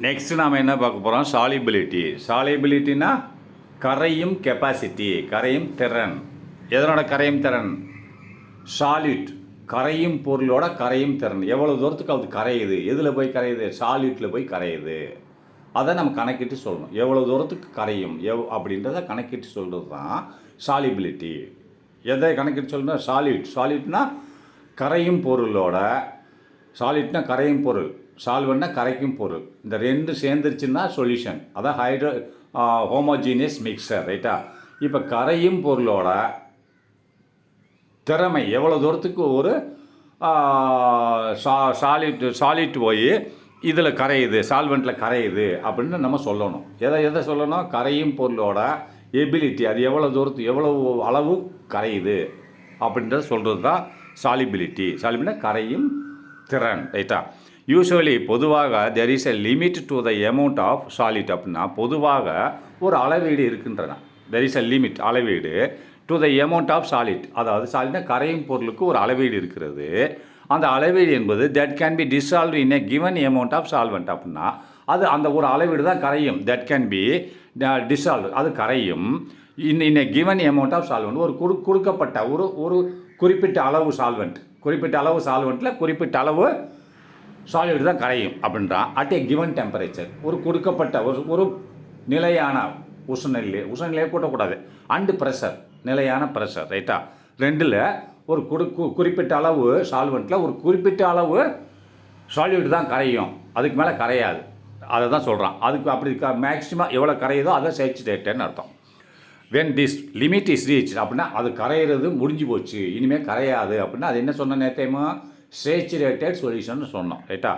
Next நாம் என்ன பார்க்க போகிறோம்? சாலிபிலிட்டி. சாலிபிலிட்டினா கரையும் கெப்பாசிட்டி, கரையும் திறன். எதனோட கரையும் திறன்? சாலிட், கரையும் பொருளோட கரையும் திறன். எவ்வளோ தூரத்துக்கு அது கரையுது, எதில் போய் கரையுது? சாலிட்டில் போய் கரையுது. அதை நம்ம கணக்கிட்டு சொல்லணும். எவ்வளோ தூரத்துக்கு கரையும் அப்படின்றத கணக்கிட்டு சொல்கிறது தான் சாலிபிலிட்டி. எதை கணக்கிட்டு சொல்லணும்? சாலிட்னா கரையும் பொருளோட, சாலிட்னா கரையும் பொருள், சால்வெண்ட்னா கரைக்கும் பொருள். இந்த ரெண்டு சேர்ந்துருச்சுன்னா சொல்யூஷன். அதான் ஹோமோஜீனியஸ் மிக்சர், ரைட்டா? இப்போ கரையும் பொருளோட திறமை எவ்வளோ தூரத்துக்கு ஒரு சாலிட் போய் இதில் கரையுது, சால்வெண்ட்டில் கரையுது அப்படின்னு நம்ம சொல்லணும். எதை சொல்லணும்? கரையும் பொருளோட எபிலிட்டி, அது எவ்வளோ தூரத்துக்கு எவ்வளவு அளவு கரையுது அப்படின்றத சொல்கிறது தான் சாலிபிலிட்டி. சாலிபிலிட்டினா கரையும் திறன், ரைட்டா? யூஸ்வலி பொதுவாக there is a limit to the amount of solid. அப்படின்னா பொதுவாக ஒரு அளவீடு இருக்கின்றன. தெர் இஸ் எ லிமிட், அளவீடு to the amount of solid. அதாவது சாலிட்னா கரையும் பொருளுக்கு ஒரு அளவீடு இருக்கிறது. அந்த அளவீடு என்பது that can be dissolve in a given amount of solvent. அப்படின்னா அது அந்த ஒரு அளவீடு தான் கரையும். தட் கேன் பி டிசால்வ், அது கரையும் in a given amount of solvent. ஒரு கொடுக்கப்பட்ட ஒரு குறிப்பிட்ட அளவு சால்வெண்ட், குறிப்பிட்ட அளவு சால்வெண்ட்டில் குறிப்பிட்ட அளவு சாலிட் தான் கரையும் அப்படின்றான். அட் ஏ கிவன் டெம்பரேச்சர், ஒரு கொடுக்கப்பட்ட ஒரு நிலையான உஷ்ணநிலையை கூட்டக்கூடாது. அண்டு ப்ரெஷர், நிலையான ப்ரெஷர், ரைட்டா? ரெண்டில் ஒரு குறிப்பிட்ட அளவு சால்வெண்ட்டில் ஒரு குறிப்பிட்ட அளவு சாலிட் தான் கரையும், அதுக்கு மேலே கரையாது. அதை தான் சொல்கிறான். அதுக்கு அப்படி மேக்ஸிமம் எவ்வளோ கரையுதோ அதை சேச்சுரேட்டட்னு அர்த்தம். When this limit is reach அப்படின்னா அது கரையிறது முடிஞ்சு போச்சு, இனிமேல் கரையாது அப்படின்னா அது என்ன சொன்ன நேரத்தையுமா? சேச்சுரேட்டட் சொல்யூஷன் சொன்னோம், ரைட்டா?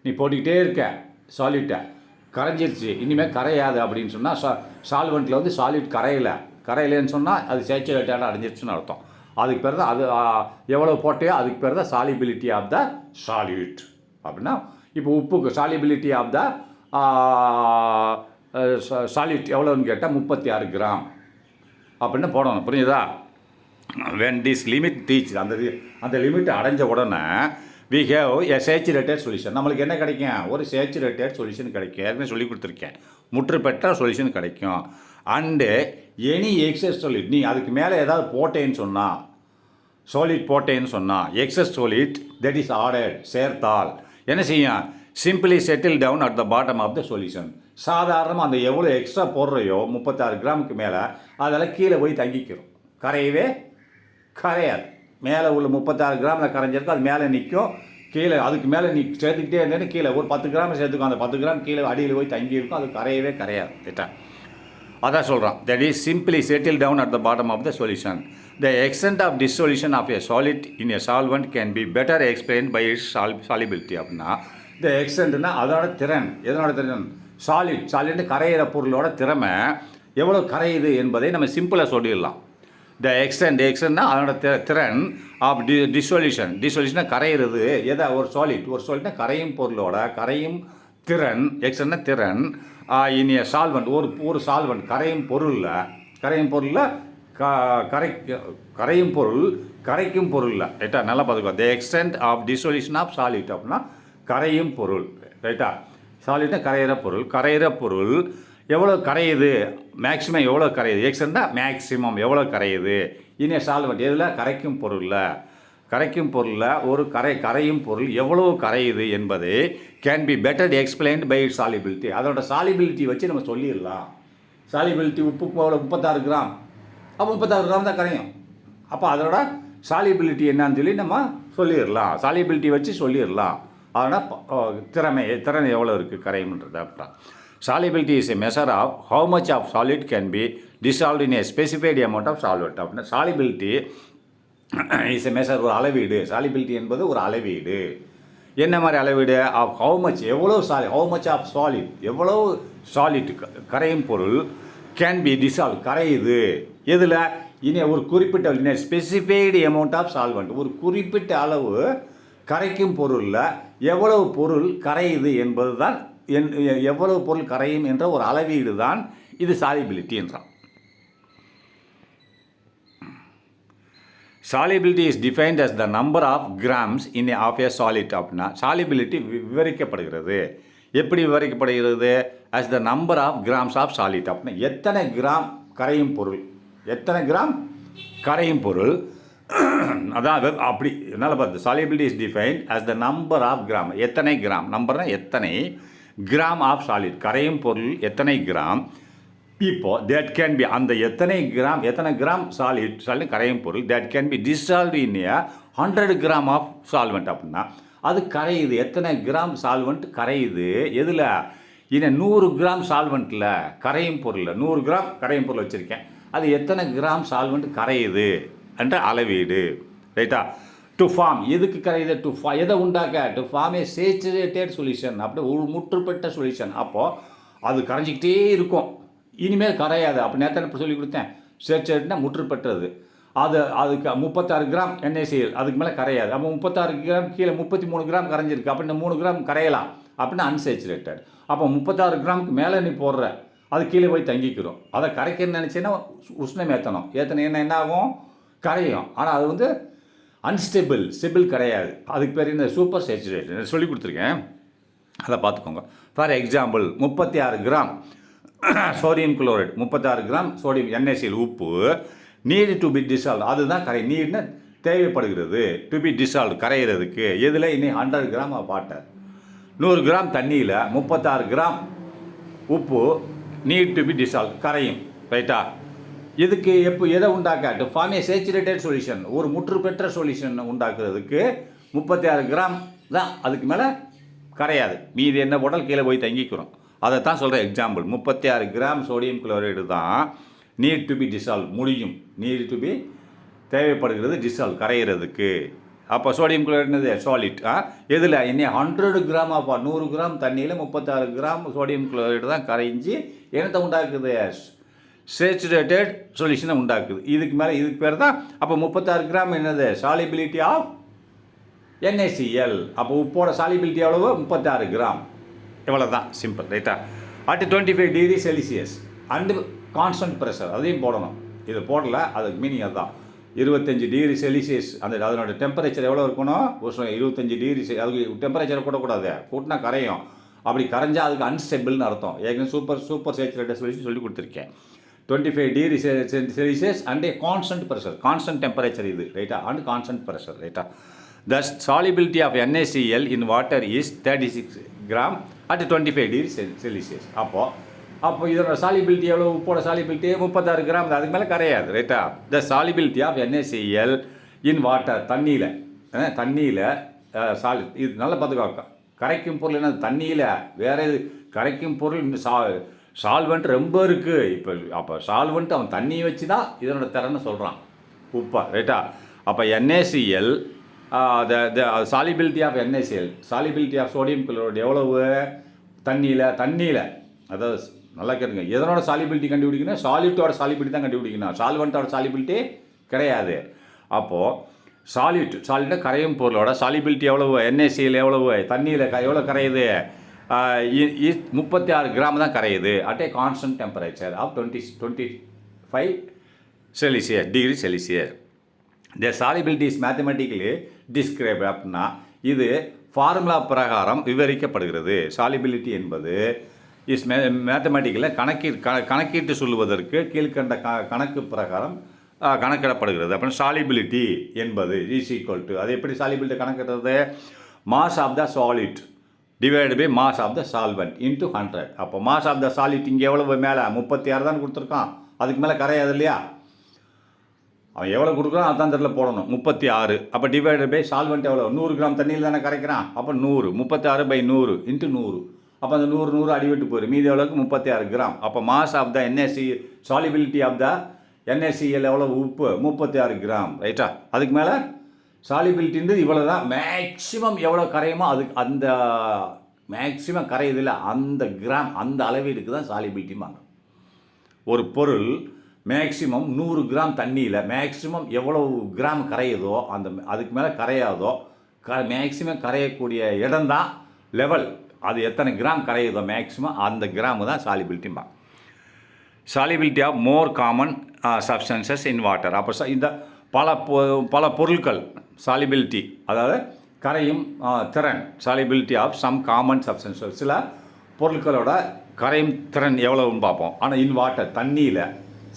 நீ போட்டுக்கிட்டே இருக்க சாலிட்டை, கரைஞ்சிருச்சு, இனிமேல் கரையாது அப்படின்னு சொன்னால் சால்வெண்ட்டில் வந்து சாலிட் கரையலைன்னு சொன்னால் அது சேச்சுரேட்டடாக அடைஞ்சிருச்சுன்னு அர்த்தம். அதுக்கு பேர் தான் அது எவ்வளோ போட்டையோ அதுக்கு பேர் தான் சாலிபிலிட்டி ஆஃப் த சாலிட். அப்படின்னா இப்போ உப்புக்கு சாலிபிலிட்டி ஆஃப் த சாலிட் எவ்வளோன்னு கேட்டால் 36 கிராம் அப்படின்னு போடணும். புரியுதா? when this limit reach, அந்த லிமிட் அடைஞ்ச உடனே we have a saturated solution. நம்மளுக்கு என்ன கிடைக்கும்? ஒரு saturated solution கிடைக்கும். ஏற்கனவே சொல்லி கொடுத்துருக்கேன், முற்று பெற்ற சொல்யூஷன் கிடைக்கும். அண்டு எனி எக்ஸஸ் solid, நீ அதுக்கு மேலே ஏதாவது போட்டேன்னு சொன்னால், சாலிட் போட்டேன்னு சொன்னால், excess solid that is added, சேர்த்தால் என்ன செய்யும்? Simply settle down at the bottom of the solution. சாதாரணமாக அந்த எவ்வளோ எக்ஸ்ட்ரா போடுறையோ 36 கிராமுக்கு மேலே அதெல்லாம் கீழே போய் தங்கிக்கிறோம், கரையவே கரையாது. மேலே உள்ள 36 கிராமில் கரைஞ்சிருக்கு, அது மேலே நிற்கும். கீழே அதுக்கு மேலே நீ சேர்த்துக்கிட்டே இருந்தேன்னு கீழே ஒரு 10 கிராம் சேர்த்துக்கும், அந்த 10 கிராம் கீழே அடியில் போய் தங்கியிருக்கும், அது கரையவே கரையாது, ரைட்டா? அதான் சொல்கிறான். That is simply settle down at the bottom of the solution. The extent of dissolution of a solid in a solvent can be better explain by its solubility. அப்படின்னா இந்த எக்ஸ்டென்ட்னா அதோட திறன். எதனோட திறன்? சாலிட் கரையிற பொருளோட திறமை எவ்வளோ கரையுது என்பதை நம்ம சிம்பிளாக சொல்லிடலாம். த எக்ஸ்டென்ட்னா அதோட திறன் ஆஃப் டிசொல்யூஷனா கரையிறது. எதை? ஒரு சாலிட்னா கரையும் பொருளோட கரையும் திறன். எக்ஸ்டென்ட்னா திறன். இன் ஏ சால்வெண்ட், ஒரு சால்வெண்ட் கரையும் பொருளில் கரையும் பொருள் கரைக்கும் பொருளில், ரைட்டா? நல்லா பார்த்துக்கோ. The extent of dissolution of solid அப்படின்னா கரையும் பொருள், ரைட்டா? சாலிட்னா கரையிற பொருள் எவ்வளோ கரையுது, மேக்ஸிமம் எவ்வளோ கரையுது. எக்ஸ்டென்ட்னா மேக்ஸிமம் எவ்வளோ கரையுது. இனி சால்வெண்ட் எதில்? கரைக்கும் பொருளில் ஒரு கரையும் பொருள் எவ்வளோ கரையுது என்பது can be better explained by its solubility. அதோட சாலிபிலிட்டி வச்சு நம்ம சொல்லிடலாம். சாலிபிலிட்டி உப்புக்கு எவ்வளோ? 36 கிராம். அப்போ 36 கிராம் தான் கரையும். அப்போ அதோட சாலிபிலிட்டி என்னன்னு சொல்லி நம்ம சொல்லிடலாம், சாலிபிலிட்டி வச்சு சொல்லிடலாம். அதனால் திறன் எவ்வளோ இருக்குது கரையும்ன்றது. அப்புறம் solubility is a measure of how much of solid can be dissolve in a specified amount of solvent. அப்படின்னா சாலிபிலிட்டி இஸ் எ மெஷர், ஒரு அளவீடு. சாலிபிலிட்டி என்பது ஒரு அளவீடு. என்ன மாதிரி அளவீடு? Of how much, how much of solid, எவ்வளோ சாலிட் கரையும் பொருள் கேன் பி டிசால்வ் கரையுது. எதில்? இனி ஒரு குறிப்பிட்ட ஸ்பெசிஃபைடு அமௌண்ட் ஆஃப் சால்வெண்ட், ஒரு குறிப்பிட்ட அளவு கரைக்கும் பொருளில் எவ்வளவு பொருள் கரையுது என்பது தான், எவ்வளவு பொருள் கரையும் என்ற ஒரு அளவீடு தான் இது சாலிபிலிட்டி என்றான். Solubility is defined as the number of grams in of a solid. அப்படின்னா சாலிபிலிட்டி விவரிக்கப்படுகிறது எப்படி விவரிக்கப்படுகிறது? as the number of grams of solid. அப்படின்னா எத்தனை கிராம் கரையும் பொருள், எத்தனை கிராம் கரையும் பொருள். அதான் அப்படி என்னால் பார்த்து solubility is defined as the number of gram. எத்தனை கிராம், நம்பர்னா எத்தனை கிராம் ஆஃப் சாலிட், கரையும் பொருள் எத்தனை கிராம். இப்போ that can be, அந்த எத்தனை கிராம் சாலிட் கரையும் பொருள் that can be dissolved in a 100 gram of solvent. அப்படின்னா அது கரையுது, எத்தனை கிராம் சால்வெண்ட் கரையுது எதில், இன்னும் 100 கிராம் சால்வெண்ட்டில் கரையும் பொருள், 100 கிராம் கரையும் பொருள் வச்சுருக்கேன், அது எத்தனை கிராம் சால்வெண்ட் கரையுது என்ற அளவீடு. ரைட்டா? டு ஃபார்ம், எதுக்கு கரையுது, எதை உண்டாக்க, to form a saturated solution, அப்படி ஒரு முற்றுப்பெற்ற சொல்யூஷன். அப்போது அது கரைஞ்சிக்கிட்டே இருக்கும், இனிமேல் கரையாது. அப்படி நேரத்தில் இப்போ சொல்லி கொடுத்தேன், சேச்சுரேட்னா முற்றுப்பெற்றது. அதுக்கு 36 கிராம் NaCl, அதுக்கு மேலே கரையாது. அப்போ 36 கிராம் கீழே 33 கிராம் கரைஞ்சிருக்கு, அப்போ இந்த 3 கிராம் கரையலாம், அப்படின்னா அன்சேச்சுரேட்டட். அப்போ 36 கிராமுக்கு மேலே நீ போடுற, அது கீழே போய் தங்கிக்கிறோம். அதை கரைக்கணும்னு நினச்சேன்னா உஷ்ணம் ஏற்றணும், என்ன ஆகும், கரையும். ஆனால் அது வந்து ஸ்டெபிள் கிடையாது. அதுக்கு பேர் இந்த சூப்பர் சேச்சுரேட்டட் சொல்லி கொடுத்துருக்கேன், அதை பார்த்துக்கோங்க. For example 36 gram sodium chloride, 36 gram sodium NaCl உப்பு நீடு டு பி டிசால்வ், அதுதான் கரை, நீடுன்னு தேவைப்படுகிறது, டு பி டிசால்வ் கரைகிறதுக்கு. எதில் இன்னி 100 கிராம் ஆஃப் வாட்டர், 100 கிராம் தண்ணியில் 36 கிராம் உப்பு நீட் டு பி டிசால்வ் கரையும். ரைட்டா? இதுக்கு எதை உண்டாக்க, to form a saturated solution, ஒரு முற்று பெற்ற சொல்யூஷன் உண்டாக்குறதுக்கு 36 கிராம் தான், அதுக்கு மேலே கரையாது, மீதி என்ன போட்டால் கீழே போய் தங்கிக்கிறோம். அதை தான் சொல்கிற எக்ஸாம்பிள். 36 கிராம் சோடியம் குளோரைடு தான் நீட் டு பி டிசால்வ் முடியும், நீட் டு பி தேவைப்படுகிறது டிசால்வ் கரைகிறதுக்கு. அப்போ சோடியம் குளோரைடு சாலிட் எதில், இன்னும் 100 கிராம் ஆஃப் 100 கிராம் தண்ணியில் 36 கிராம் சோடியம் குளோரைடு தான் கரைஞ்சி என்னத்தை உண்டாக்குது, சேச்சுரேட்டட் சொல்யூஷனை உண்டாக்குது. இதுக்கு பேர் தான். அப்போ 36 கிராம் என்னது, சாலிபிலிட்டி ஆஃப் NaCl. அப்போ உப்போட சாலிபிலிட்டி எவ்வளவு, 36 கிராம். இவ்வளோ தான், சிம்பிள். ரைட்டா? At 25 degree Celsius and constant pressure, அதையும் போடணும். இது போடல, அதுக்கு மீனிங் அதுதான். 25 டிகிரி செல்சியஸ் அதனோட டெம்பரேச்சர் எவ்வளோ இருக்கணும், 25 டிகிரி. அதுக்கு டெம்பரேச்சரை கூடக்கூடாது, கூட்டினா கரையும். அப்படி கரைஞ்சால் அதுக்கு அன்ஸ்டெபிள்னு அர்த்தம். ஏற்கனவே சூப்பர் சேச்சுரேட்டட் சொல்யூஷன் சொல்லி கொடுத்துருக்கேன். 25 degree Celsius and constant pressure, constant temperature இது. ரைட்டா? And constant pressure. ரைட்டா? The solubility of NaCl in water is 36 gram at 25 degree Celsius. அப்போ இதோட சாலிபிலிட்டி எவ்வளோ, உப்போட சாலிபிலிட்டி 36 கிராம், அதுக்கு மேலே கரையாது. ரைட்டா? The solubility of NaCl in water, தண்ணியில் இது நல்லா பார்த்துக்கோ. கரைக்கும் பொருள் என்ன, தண்ணியில். வேறு இது கரைக்கும் பொருள் சால்வெண்ட் ரொம்ப இருக்குது. அப்போ சால்வெண்ட் அவன் தண்ணியை வச்சு தான் இதனோட திறன்னு சொல்கிறான், உப்பா. ரைட்டா? அப்போ NaCl, solubility of NaCl, solubility of sodium chloride எவ்வளவு, தண்ணியில். அதாவது நல்லா கேட்டுங்க, எதனோட சாலிபிலிட்டி கண்டுபிடிக்கணும், சாலிட்டோட சாலிபிலிட்டி தான் கண்டுபிடிக்கணும், சால்வெண்ட்டோட சாலிபிலிட்டி கிடையாது. அப்போது சாலிட்டாக கரையும் பொருளோட சாலிபிலிட்டி எவ்வளவு, NaCl எவ்வளவு, தண்ணியில் எவ்வளோ கரையுது, 36 கிராம் தான் கரையுது. At a constant temperature of 25 Celsius degree Celsius. The solubility is mathematically describe. அப்படின்னா இது ஃபார்முலா பிரகாரம் விவரிக்கப்படுகிறது. சாலிபிலிட்டி என்பது இஸ் மேத்தமெட்டிக்கலில் கணக்கீட்டு சொல்லுவதற்கு கீழ்கண்ட கணக்கு பிரகாரம் கணக்கிடப்படுகிறது. அப்புறம் சாலிபிலிட்டி என்பது இஸ் ஈக்குவல் டு, அது எப்படி சாலிபிலிட்டி கணக்கிடுறது, mass of the solid divide by mass of the solvent into 100. அப்போ மாஸ் ஆஃப் த சாலிட் இங்கே எவ்வளோ மேலே 36 தான் கொடுத்துருக்கான், அதுக்கு மேலே கரையாது இல்லையா. அவன் எவ்வளோ கொடுக்குறான் அதான் தெரியல போடணும், 36. அப்போ டிவைடட் பை சால்வெண்ட் எவ்வளோ, 100 கிராம் தண்ணியில் தானே கரைக்கிறான். அப்போ 100, 36/100 இன்ட்டு 100. அப்போ அந்த 100 அடிவிட்டு போயிடும், மீதி எவ்வளோக்கு 36 கிராம். அப்போ mass of the NaCl, solubility of the NaCl எவ்வளோ, உப்பு 36 கிராம். ரைட்டா? அதுக்கு மேலே சாலிபிலிட்டின்றது இவ்வளோ தான். மேக்ஸிமம் எவ்வளோ கரையுமோ அதுக்கு, அந்த மேக்ஸிமம் கரையுதில்ல அந்த கிராம், அந்த அளவீடுக்கு தான் சாலிபிலிட்டிம்பாங்க. ஒரு பொருள் மேக்ஸிமம் 100 கிராம் தண்ணியில் மேக்ஸிமம் எவ்வளோ கிராம் கரையுதோ, அதுக்கு மேலே கரையாதோ, மேக்ஸிமம் கரையக்கூடிய இடம்தான் லெவல். அது எத்தனை கிராம் கரையுதோ மேக்ஸிமம் அந்த கிராமு தான் சாலிபிலிட்டிம்பா. Solubility of more common substances in water. அப்போ இந்த பல பொருட்கள் சாலிபிலிட்டி, அதாவது கரையும் திறன், solubility of some common substances, சில பொருட்களோட கரையும் திறன் எவ்வளவுன்னு பார்ப்போம். ஆனால் இன் வாட்டர் தண்ணியில்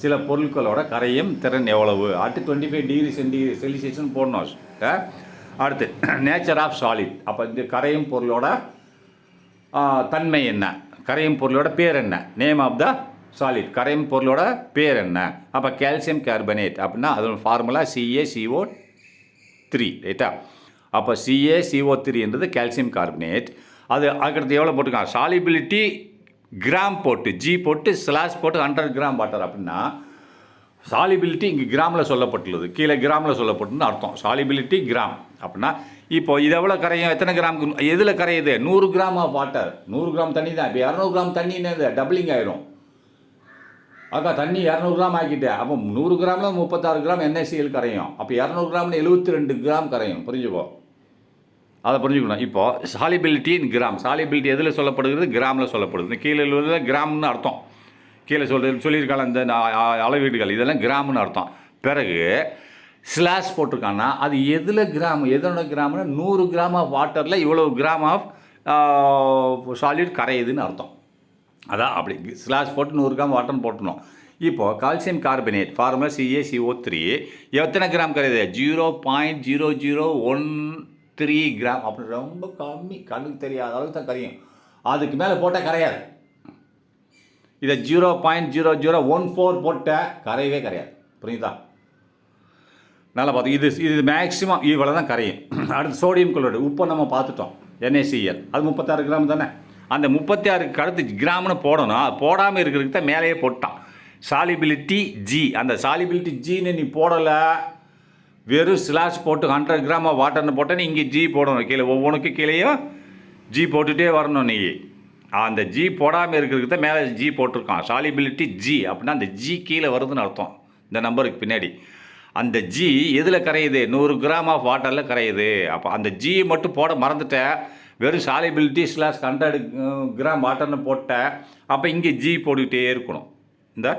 சில பொருட்களோட கரையும் திறன் எவ்வளவு அடுத்து 25°C போடணும். அடுத்து நேச்சர் ஆஃப் சாலிட். அப்போ இந்த கரையும் பொருளோட தன்மை என்ன, கரையும் பொருளோட பேர் என்ன, நேம் ஆஃப் த சாலிட், கரையும் பொருளோட பேர் என்ன. அப்போ கால்சியம் கார்பனேட் அப்படின்னா அதோட ஃபார்முலா CaCO3 ரைட்டா. அப்போ CaCO3 கால்சியம் கார்பனேட். அது அதுக்கடுத்து எவ்வளோ போட்டுருக்காங்க, சாலிபிலிட்டி கிராம் போட்டு ஜி போட்டு ஸ்லாஷ் போட்டு 100 கிராம் வாட்டர் அப்படின்னா சாலிபிலிட்டி இங்கே கிராமில் சொல்லப்பட்டுள்ளது, கீழே கிராமில் சொல்லப்பட்டுன்னு அர்த்தம். சாலிபிலிட்டி கிராம் அப்படின்னா இப்போ இது எவ்வளோ கரையும், எத்தனை கிராமுக்கு, எதில் கரையுது, 100 கிராம் ஆஃப் வாட்டர், 100 கிராம் தண்ணி தான். இப்போ 200 கிராம் தண்ணின்னு டபுளிங் ஆயிரும். அக்கா தண்ணி 200 கிராம் ஆக்கிட்டேன். அப்போ 100 கிராமில் 36 கிராம் NaCl கரையும். அப்போ 200 கிராமில் 72 கிராம் கரையும். புரிஞ்சுக்கோ, அதை புரிஞ்சுக்கணும். இப்போது சாலிபிலிட்டி இன் கிராம், சாலிபிலிட்டி எதில் சொல்லப்படுகிறது, கிராமில் சொல்லப்படுது. கீழே உள்ள கிராம்னு அர்த்தம், கீழே சொல்லியிருக்காங்க இந்த அளவீடுகள் இதெல்லாம் கிராம்னு அர்த்தம். பிறகு ஸ்லாஷ் போட்டிருக்காங்கன்னா அது எதில் கிராம், எதனோட கிராம்னா 100 கிராம் ஆஃப் வாட்டரில் இவ்வளோ கிராம் ஆஃப் சாலிட் கரையுதுன்னு அர்த்தம். அதான் அப்படி ஸ்லாஷ் போட்டு 100 கிராம் வாட்டர்னு போட்டணும். இப்போது கால்சியம் கார்பனேட் ஃபார்முலா CaCO3 எத்தனை கிராம் கரையுது, 0.0013 கிராம். அப்படி ரொம்ப கம்மி, கண்ணுக்கு தெரியாத அளவுக்கு தான் கரையும். அதுக்கு மேலே போட்டால் கரையாது. இதை 0.0014 போட்ட கரையவே கரையாது. புரியுதா, நல்லா பார்த்து இது மேக்ஸிமம் இவ்வளோ தான் கரையும். அடுத்து சோடியம் குளோரைடு, உப்பை நம்ம பார்த்துட்டோம், NaCl அது 36 கிராம் தானே. அந்த 36க்கு அடுத்து கிராம்னு போடணும், போடாமல் இருக்கிறதுக்கு தான் மேலேயே போட்டான். சாலிபிலிட்டி ஜி, அந்த சாலிபிலிட்டி ஜின்னு நீ போடலை, வெறும் ஸ்லாஷ் போட்டு 100 கிராம் வாட்டர்னு போட்டால் நீ இங்கே ஜி போடணும். கீழே ஒவ்வொன்றுக்கு கீழேயும் ஜி போட்டுகிட்டே வரணும். நீ அந்த ஜி போடாமல் இருக்கிறதுக்கு தான் மேலே ஜி போட்டிருக்கான். சாலிபிலிட்டி ஜி அப்படின்னா அந்த ஜி கீழே வருதுன்னு அர்த்தம். இந்த நம்பருக்கு பின்னாடி அந்த ஜி எதில் கரையுது, 100 கிராம் ஆஃப் வாட்டரில் கரையுது. அப்போ அந்த ஜி மட்டும் போட மறந்துட்டேன், வெறும் சாலிபிலிட்டி ஸ்லாஷ் 100 கிராம் வாட்டர்னு போட்டேன். அப்போ இங்கே ஜி போட்டுக்கிட்டே இருக்கணும். இந்த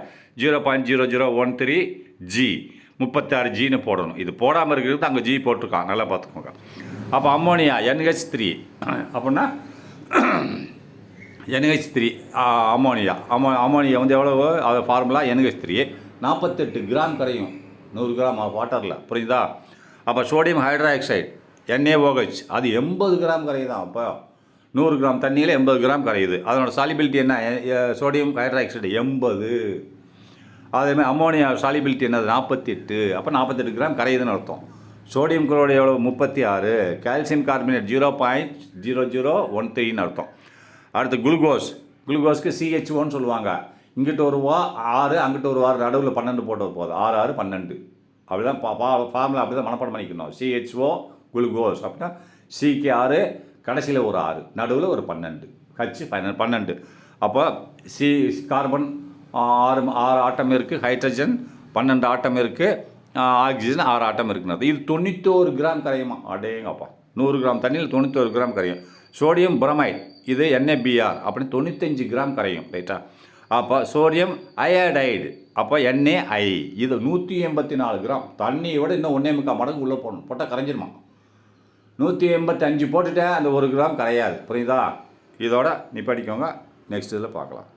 0.0013 ஜி 36 ஜின்னு போடணும். இது போடாமல் இருக்கிறது அங்கே ஜி போட்டிருக்கான், நல்லா பார்த்துக்கோங்க. அப்போ அம்மோனியா NH3 அப்படின்னா NH3 அம்மோனியா அம்மோனியா எவ்வளவு, அது ஃபார்முலா NH3 48 கிராம் கரையும் 100 கிராம் வாட்டரில். புரியுதா. அப்போ சோடியம் ஹைட்ராக்சைடு NaOH அது 80 கிராம் கரையுதான். அப்போ 100 கிராம் தண்ணியில் 80 கிராம் கரையுது. அதனோட சாலிபிலிட்டி என்ன, சோடியம் ஹைட்ராக்சைடு 80. அதேமாதிரி அம்மோனியா சாலிபிலிட்டி என்னது 48. அப்போ 48 கிராம் கரையுதுன்னு அர்த்தம். சோடியம் குளோரைடு எவ்வளோ 36. கால்சியம் கார்பனேட் 0.0013 அர்த்தம். அடுத்து குளுக்கோஸ்க்கு CH1 சொல்லுவாங்க. இங்கிட்ட ஒரு 6, அங்கிட்ட ஒரு 6, நடுவில் 12 போட்டது போதும். 6 6 12 அப்படிதான் ஃபார்முலா அப்படி தான் மனப்பாடம் பண்ணிக்கணும். CHO குளுக்கோஸ் அப்படின்னா சிக்கு 6, கடைசியில் ஒரு 6, நடுவில் ஒரு 12, H 12. அப்போ சி கார்பன் 6 ஆட்டம் இருக்குது, ஹைட்ரஜன் 12 ஆட்டம் இருக்குது, ஆக்சிஜன் 6 ஆட்டம் இருக்குன்னு. இது 91 கிராம் கரையுமா, அடேங்கப்பா. 100 கிராம் தண்ணியில் 91 கிராம் கரையும். சோடியம் புரோமைட் இது NaBr அப்படின்னு 95 கிராம் கரையும், ரைட்டா. அப்போ சோடியம் அயோடைடு அப்போ NaI இது 184 கிராம். தண்ணியோட இன்னும் 1.25 மடங்கு உள்ளே போடணும், போட்டால் கரைஞ்சிருமா. 185 போட்டுட்டேன், அந்த 1 கிராம் கரையாது. புரியுதா. இதோட நீ படிக்கோங்க, நெக்ஸ்ட் இதில் பார்க்கலாம்.